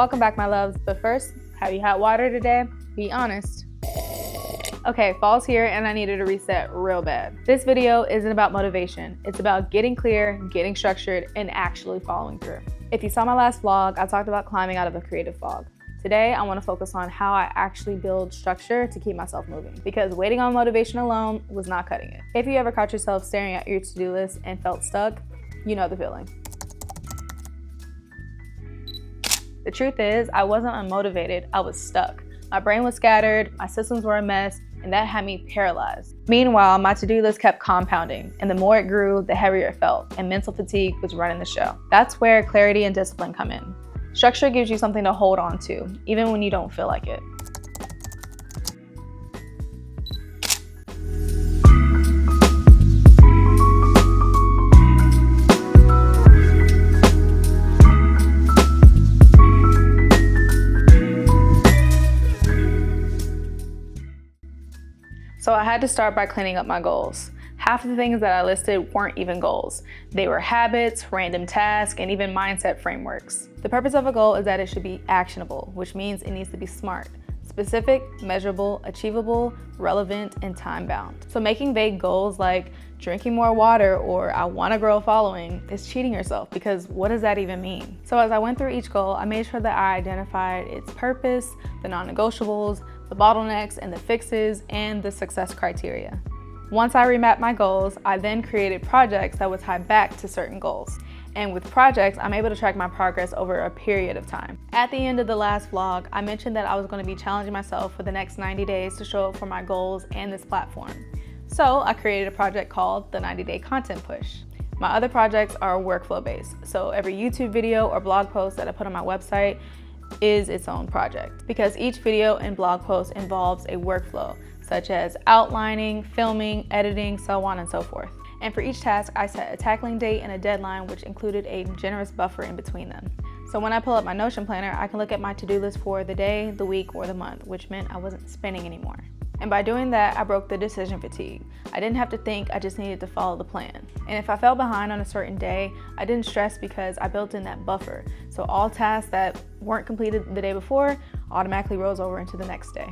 Welcome back, my loves. But first, have you had water today? Be honest. Okay, fall's here and I needed a reset real bad. This video isn't about motivation. It's about getting clear, getting structured, and actually following through. If you saw my last vlog, I talked about climbing out of a creative fog. Today, I want to focus on how I actually build structure to keep myself moving, because waiting on motivation alone was not cutting it. If you ever caught yourself staring at your to-do list and felt stuck, you know the feeling. The truth is, I wasn't unmotivated, I was stuck. My brain was scattered, my systems were a mess, and that had me paralyzed. Meanwhile, my to-do list kept compounding, and the more it grew, the heavier it felt, and mental fatigue was running the show. That's where clarity and discipline come in. Structure gives you something to hold on to, even when you don't feel like it. So I had to start by cleaning up my goals. Half of the things that I listed weren't even goals. They were habits, random tasks, and even mindset frameworks. The purpose of a goal is that it should be actionable, which means it needs to be smart, specific, measurable, achievable, relevant, and time-bound. So making vague goals like drinking more water or I want to grow a following is cheating yourself, because what does that even mean? So as I went through each goal, I made sure that I identified its purpose, the non-negotiables, the bottlenecks and the fixes, and the success criteria. Once I remapped my goals, I then created projects that would tie back to certain goals. And with projects, I'm able to track my progress over a period of time. At the end of the last vlog, I mentioned that I was going to be challenging myself for the next 90 days to show up for my goals and this platform. So I created a project called the 90-Day Content Push. My other projects are workflow-based, so every YouTube video or blog post that I put on my website is its own project, because each video and blog post involves a workflow, such as outlining, filming, editing, so on and so forth. And for each task, I set a tackling date and a deadline, which included a generous buffer in between them. So when I pull up my Notion planner, I can look at my to-do list for the day, the week, or the month, which meant I wasn't spinning anymore. And by doing that, I broke the decision fatigue. I didn't have to think, I just needed to follow the plan. And if I fell behind on a certain day, I didn't stress because I built in that buffer. So all tasks that weren't completed the day before automatically rolls over into the next day.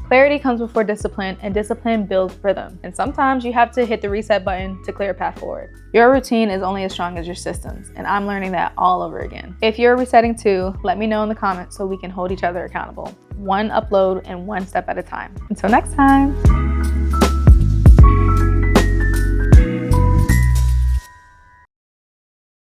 Clarity comes before discipline, and discipline builds rhythm. And sometimes you have to hit the reset button to clear a path forward. Your routine is only as strong as your systems, and I'm learning that all over again. If you're resetting too, let me know in the comments so we can hold each other accountable. One upload and one step at a time. Until next time.